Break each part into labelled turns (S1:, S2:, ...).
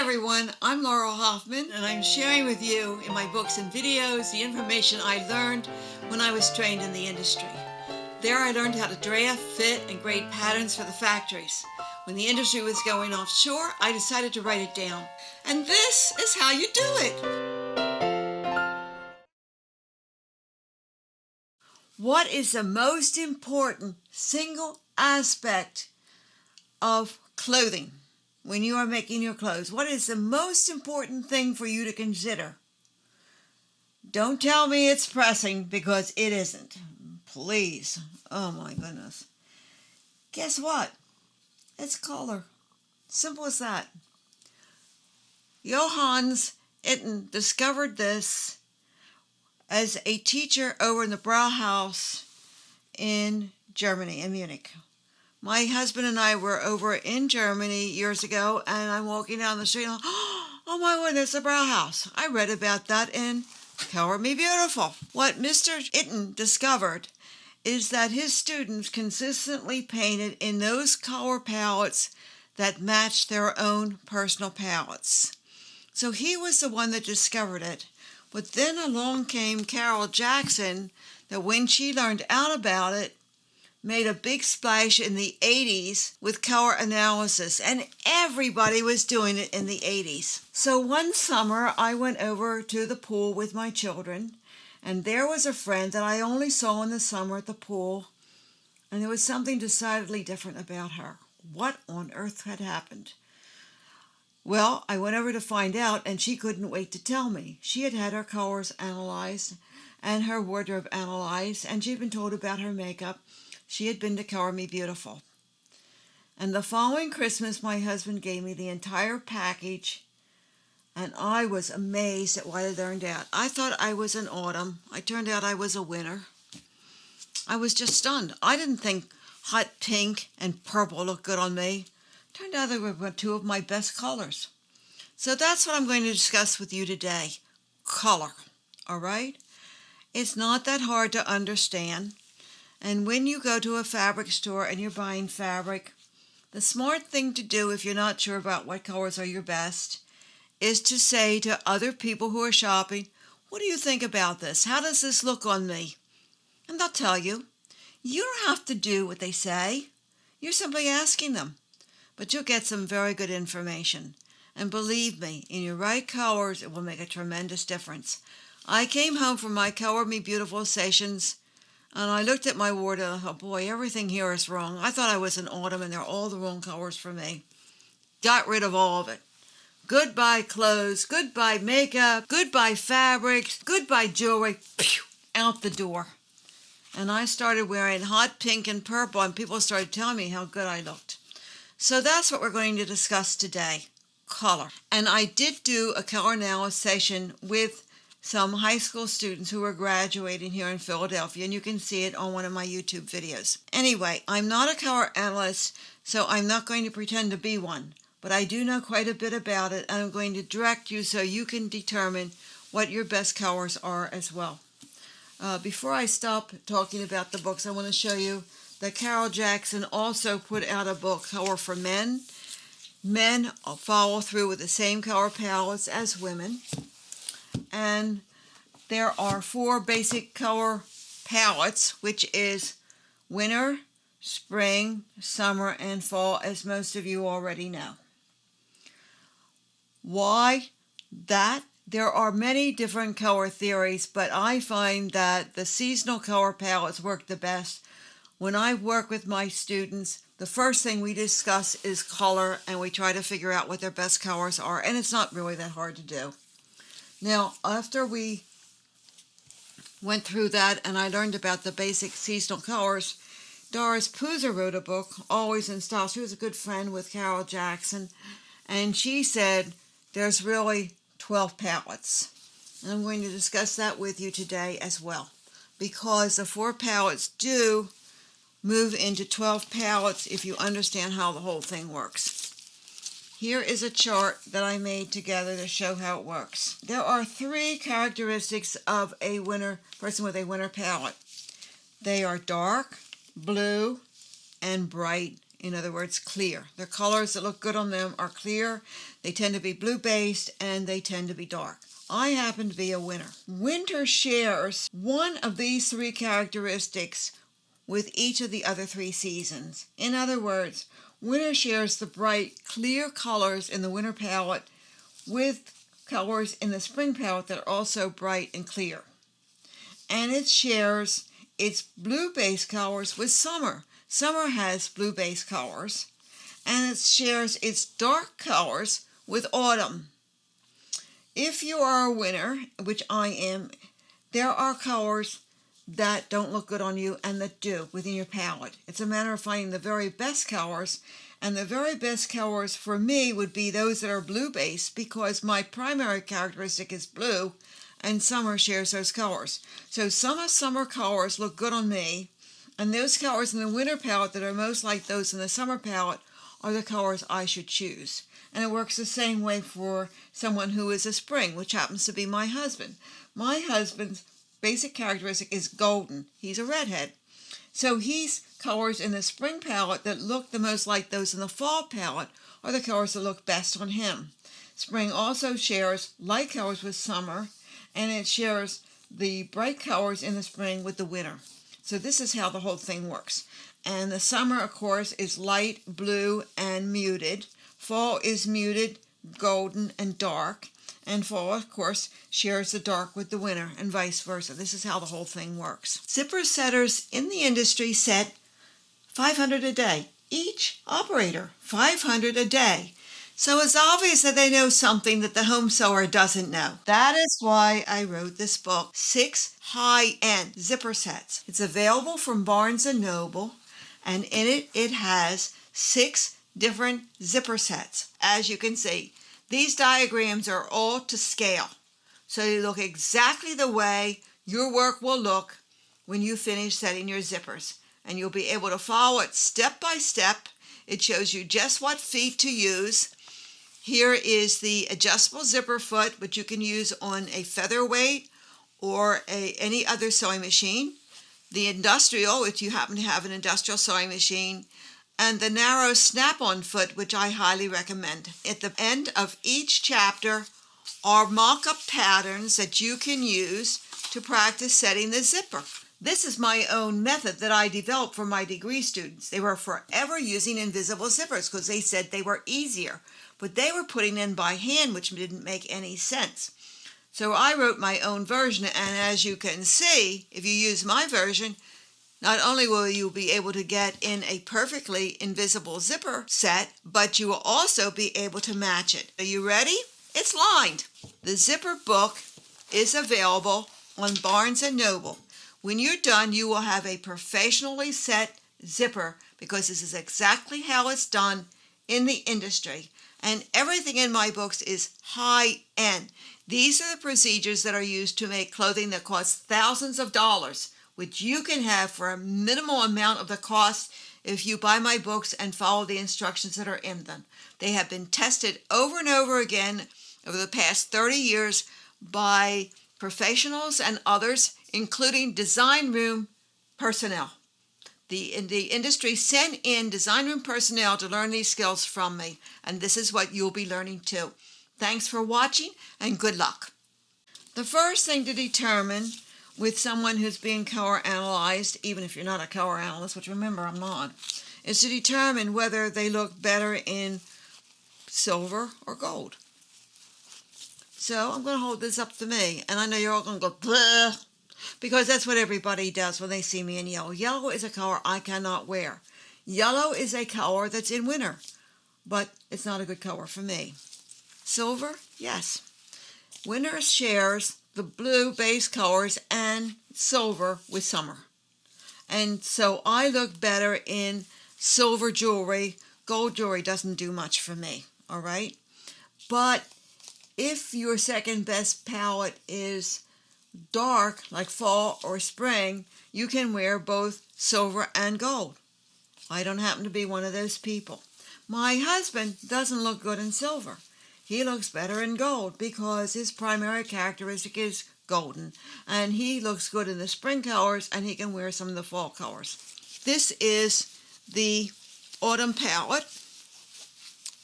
S1: everyone, I'm Laurel Hoffman, and I'm sharing with you in my books and videos the information I learned when I was trained in the industry. There I learned how to draft, fit, and grade patterns for the factories. When the industry was going offshore, I decided to write it down. And this is how you do it. What is the most important single aspect of clothing? When you are making your clothes, what is the most important thing for you to consider? Don't tell me it's pressing, because it isn't. Please. Oh my goodness. Guess what? It's color. Simple as that. Johannes Itten discovered this as a teacher over in the Brauhaus in Germany, in Munich. My husband and I were over in Germany years ago, and I'm walking down the street and oh my goodness, the Brauhaus. I read about that in Color Me Beautiful. What Mr. Itten discovered is that his students consistently painted in those color palettes that matched their own personal palettes. So he was the one that discovered it. But then along came Carol Jackson, that when she learned out about it, made a big splash in the 80s with color analysis, and everybody was doing it in the 80s. So one summer I went over to the pool with my children, and there was a friend that I only saw in the summer at the pool, and there was something decidedly different about her. What on earth had happened? Well, I went over to find out, and she couldn't wait to tell me. She had had her colors analyzed and her wardrobe analyzed, and she'd been told about her makeup. She had been to Color Me Beautiful. And the following Christmas, my husband gave me the entire package, and I was amazed at what I learned out. I thought I was an autumn. I turned out I was a winter. I was just stunned. I didn't think hot pink and purple looked good on me. Turned out they were two of my best colors. So that's what I'm going to discuss with you today. Color. All right? It's not that hard to understand. And when you go to a fabric store and you're buying fabric, the smart thing to do if you're not sure about what colors are your best is to say to other people who are shopping, what do you think about this? How does this look on me? And they'll tell you. You don't have to do what they say. You're simply asking them. But you'll get some very good information. And believe me, in your right colors, it will make a tremendous difference. I came home from my Color Me Beautiful sessions, and I looked at my wardrobe and I thought, boy, everything here is wrong. I thought I was in autumn and they're all the wrong colors for me. Got rid of all of it. Goodbye clothes, goodbye makeup, goodbye fabrics, goodbye jewelry. Pew, out the door. And I started wearing hot pink and purple, and people started telling me how good I looked. So that's what we're going to discuss today, color. And I did do a color analysis session with some high school students who are graduating here in Philadelphia, and you can see it on one of my YouTube videos. Anyway, I'm not a color analyst, so I'm not going to pretend to be one, but I do know quite a bit about it, and I'm going to direct you so you can determine what your best colors are as well. Before I stop talking about the books, I want to show you that Carol Jackson also put out a book, Color for Men. Men follow through with the same color palettes as women. And there are 4 basic color palettes, which is winter, spring, summer, and fall, as most of you already know. Why that? There are many different color theories, but I find that the seasonal color palettes work the best. When I work with my students, the first thing we discuss is color, and we try to figure out what their best colors are, and it's not really that hard to do. Now, after we went through that and I learned about the basic seasonal colors, Doris Puza wrote a book, Always in Style. She was a good friend with Carol Jackson, and she said there's really 12 palettes. And I'm going to discuss that with you today as well, because the 4 palettes do move into 12 palettes if you understand how the whole thing works. Here is a chart that I made together to show how it works. There are 3 characteristics of a person with a winter palette. They are dark, blue, and bright in other words, clear. The colors that look good on them are clear. They tend to be blue-based, and they tend to be dark. I happen to be a winner. Winter shares one of these three characteristics with each of the other three seasons. In other words, winter shares the bright, clear colors in the winter palette with colors in the spring palette that are also bright and clear. And it shares its blue-based colors with summer. Summer has blue-based colors. And it shares its dark colors with autumn. If you are a winner, which I am, there are colors that don't look good on you and that do within your palette. It's a matter of finding the very best colors, and the very best colors for me would be those that are blue-based, because my primary characteristic is blue, and summer shares those colors. So some of summer colors look good on me, and those colors in the winter palette that are most like those in the summer palette are the colors I should choose. And it works the same way for someone who is a spring, which happens to be my husband. My husband's basic characteristic is golden. He's a redhead. So his colors in the spring palette that look the most like those in the fall palette are the colors that look best on him. Spring also shares light colors with summer, and it shares the bright colors in the spring with the winter. So this is how the whole thing works. And the summer, of course, is light, blue, and muted. Fall is muted, golden, and dark. And fall, of course, shares the dark with the winter, and vice versa. This is how the whole thing works. Zipper setters in the industry set 500 a day. Each operator, 500 a day. So it's obvious that they know something that the home sewer doesn't know. That is why I wrote this book, 6 high-end zipper sets. It's available from Barnes & Noble, and in it has 6 different zipper sets. As you can see, these diagrams are all to scale, so they look exactly the way your work will look when you finish setting your zippers. And you'll be able to follow it step by step. It shows you just what feet to use. Here is the adjustable zipper foot, which you can use on a featherweight or any other sewing machine. The industrial, if you happen to have an industrial sewing machine, and the narrow snap-on foot, which I highly recommend. At the end of each chapter are mock-up patterns that you can use to practice setting the zipper. This is my own method that I developed for my degree students. They were forever using invisible zippers because they said they were easier, but they were putting in by hand, which didn't make any sense. So I wrote my own version, and as you can see, if you use my version, not only will you be able to get in a perfectly invisible zipper set, but you will also be able to match it. Are you ready? It's lined. The zipper book is available on Barnes & Noble. When you're done, you will have a professionally set zipper, because this is exactly how it's done in the industry. And everything in my books is high-end. These are the procedures that are used to make clothing that costs thousands of dollars, which you can have for a minimal amount of the cost if you buy my books and follow the instructions that are in them. They have been tested over and over again over the past 30 years by professionals and others, including design room personnel. The industry sent in design room personnel to learn these skills from me, and this is what you'll be learning too. Thanks for watching, and good luck. The first thing to determine with someone who's being color analyzed, even if you're not a color analyst, which remember I'm not, is to determine whether they look better in silver or gold. So I'm going to hold this up to me, and I know you're all going to go, bleh, because that's what everybody does when they see me in yellow. Yellow is a color I cannot wear. Yellow is a color that's in winter, but it's not a good color for me. Silver, yes. Winter shares the blue base colors and silver with summer. And so I look better in silver jewelry. Gold jewelry doesn't do much for me, all right? But if your second best palette is dark, like fall or spring, you can wear both silver and gold. I don't happen to be one of those people. My husband doesn't look good in silver. He looks better in gold because his primary characteristic is golden, and he looks good in the spring colors, and he can wear some of the fall colors. This is the autumn palette.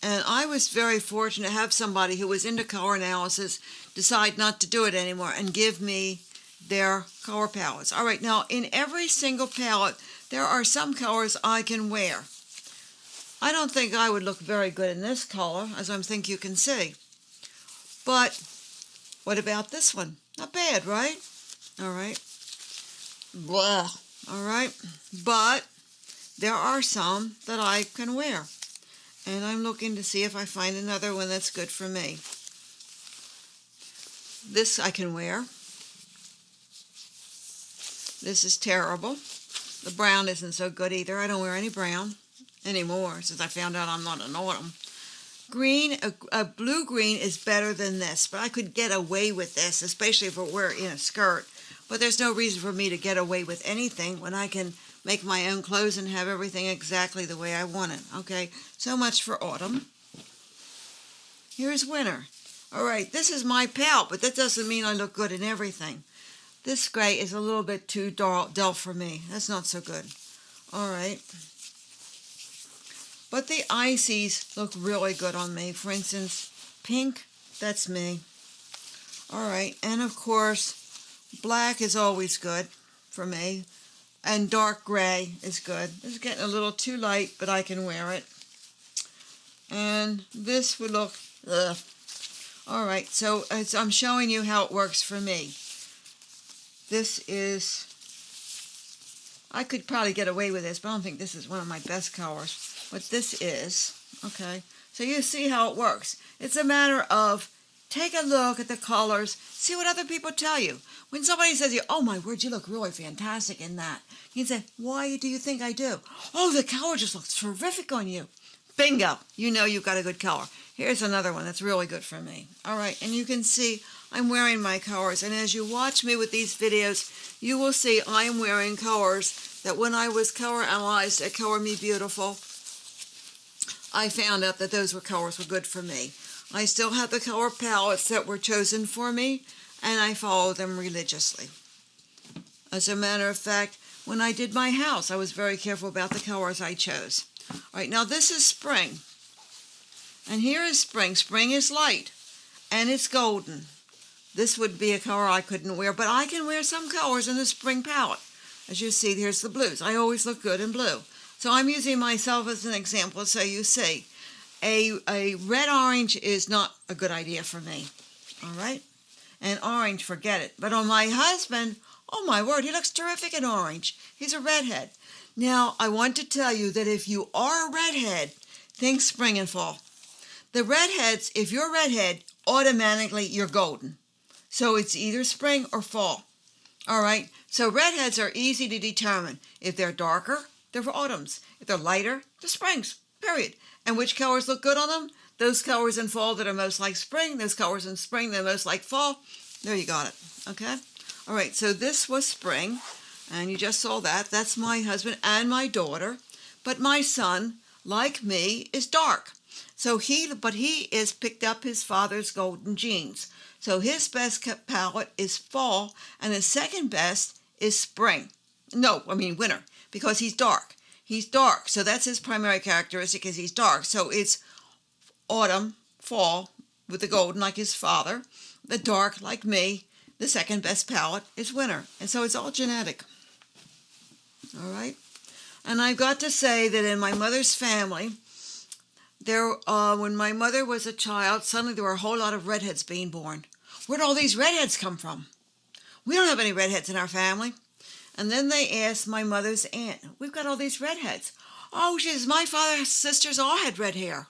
S1: And I was very fortunate to have somebody who was into color analysis decide not to do it anymore and give me their color palettes. All right, now in every single palette, there are some colors I can wear. I don't think I would look very good in this color, as I think you can see. But what about this one? Not bad, right? All right. Blah. All right. But there are some that I can wear. And I'm looking to see if I find another one that's good for me. This I can wear. This is terrible. The brown isn't so good either. I don't wear any brown anymore since I found out I'm not an autumn. Green, a blue-green is better than this, but I could get away with this, especially if it were in a skirt. But there's no reason for me to get away with anything when I can make my own clothes and have everything exactly the way I want it. Okay, so much for autumn. Here's winter. All right, this is my palette, but that doesn't mean I look good in everything. This gray is a little bit too dull for me. That's not so good. All right. But the ices look really good on me. For instance, pink, that's me. All right, and of course, black is always good for me. And dark gray is good. This is getting a little too light, but I can wear it. And this would look, ugh. All right, so I'm showing you how it works for me. This is, I could probably get away with this, but I don't think this is one of my best colors. But this is, okay. So you see how it works. It's a matter of take a look at the colors, see what other people tell you. When somebody says to you, oh my word, you look really fantastic in that, you can say, why do you think I do? Oh, the color just looks terrific on you. Bingo, you know you've got a good color. Here's another one that's really good for me. All right, and you can see I'm wearing my colors, and as you watch me with these videos, you will see I'm wearing colors that when I was color analyzed at Color Me Beautiful, I found out that those colors were good for me. I still have the color palettes that were chosen for me, and I follow them religiously. As a matter of fact, when I did my house, I was very careful about the colors I chose. All right, now this is spring. And here is spring. Spring is light, and it's golden. This would be a color I couldn't wear, but I can wear some colors in the spring palette. As you see, here's the blues. I always look good in blue. So I'm using myself as an example so you see. A red-orange is not a good idea for me, all right? And orange, forget it. But on my husband, oh my word, he looks terrific in orange. He's a redhead. Now, I want to tell you that if you are a redhead, think spring and fall. The redheads, if you're a redhead, automatically you're golden. So it's either spring or fall, all right? So redheads are easy to determine. If they're darker, they're for autumns. If they're lighter, they're springs, period. And which colors look good on them? Those colors in fall that are most like spring, those colors in spring that are most like fall. There you got it, okay? All right, so this was spring, and you just saw that. That's my husband and my daughter. But my son, like me, is dark. So he is picked up his father's golden jeans. So his best palette is fall, and his second best is spring. No, I mean winter, because he's dark. He's dark, so that's his primary characteristic is he's dark. So it's autumn, fall, with the golden like his father. The dark, like me. The second best palette is winter. And so it's all genetic. All right? And I've got to say that in my mother's family, when my mother was a child, suddenly there were a whole lot of redheads being born. Where'd all these redheads come from? We don't have any redheads in our family. And then they asked my mother's aunt, we've got all these redheads. Oh, she says, my father's sisters all had red hair.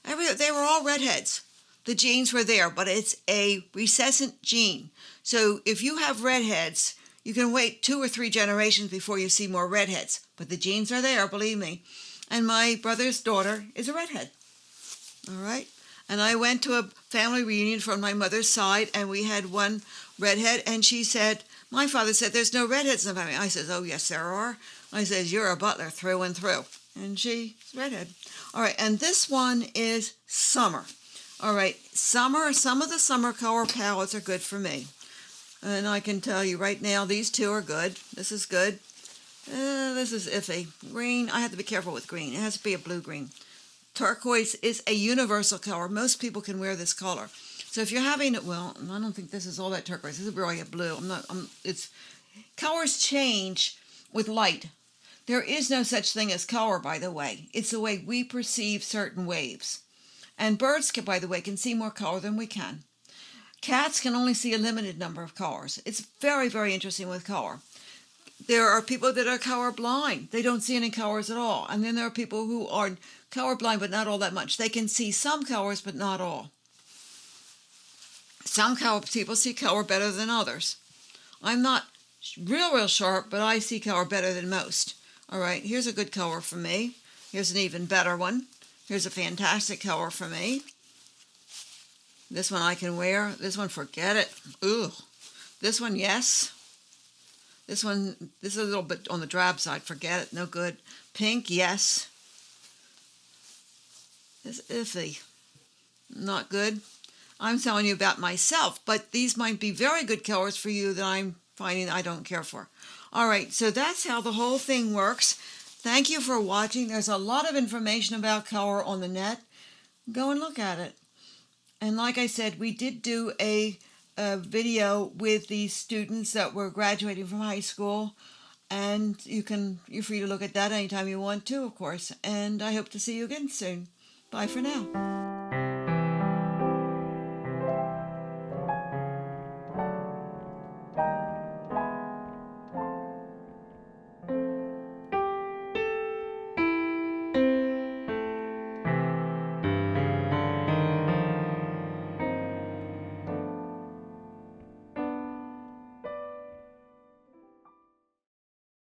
S1: They were all redheads. The genes were there, but it's a recessive gene. So if you have redheads, you can wait 2 or 3 generations before you see more redheads. But the genes are there, believe me. And my brother's daughter is a redhead. All right? And I went to a family reunion from my mother's side, and we had one redhead, and she said, my father said, there's no redheads in the family. I says, oh, yes, there are. I says, you're a butler through and through. And she's redhead. All right, and this one is summer. All right, summer, some of the summer color palettes are good for me. And I can tell you right now, these two are good. This is good. This is iffy. Green, I have to be careful with green. It has to be a blue-green. Turquoise is a universal color. Most people can wear this color. So if you're having it, well, I don't think this is all that turquoise. This is really a blue. It's colors change with light. There is no such thing as color, by the way. It's the way we perceive certain waves. And birds, by the way, can see more color than we can. Cats can only see a limited number of colors. It's very, very interesting with color. There are people that are colorblind. They don't see any colors at all. And then there are people who are colorblind, but not all that much. They can see some colors, but not all. Some people see color better than others. I'm not real sharp, but I see color better than most. All right, here's a good color for me. Here's an even better one. Here's a fantastic color for me. This one I can wear. This one, forget it. Ooh. This one, yes. This is a little bit on the drab side. Forget it. No good. Pink, yes. It's iffy. Not good. I'm telling you about myself, but these might be very good colors for you that I'm finding I don't care for. All right, so that's how the whole thing works. Thank you for watching. There's a lot of information about color on the net. Go and look at it. And like I said, we did do a video with these students that were graduating from high school, and you're free to look at that anytime you want to, of course. And I hope to see you again soon. Bye for now.